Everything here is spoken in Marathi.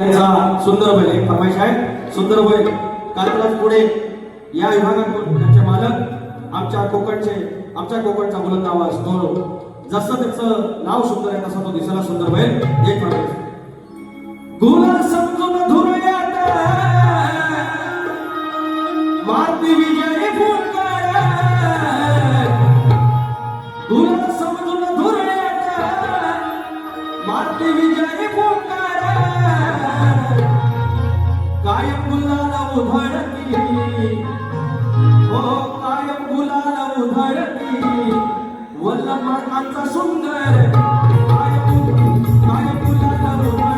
सुंदर बैल एक फरमाईश आहे. सुंदर बैल कार्यक्रम पुढे या विभागातून त्यांचे मालक आमच्या कोकणचा बुलंद आवाज तो जसं त्याचं नाव सुंदर आहे तसा तो दिसायला सुंदर बैल एक फरमाईश. गुलाल समजून धुरळ्यात मारती विजय फुंकार. गुलाल समजून धुरळ्यात मारती विजय फुंकार. कायम गुलाल उधळती हो कायम गुलाल उधळती वल्लभ मार्गांचा सुंदर कायम गुलाल उधळती.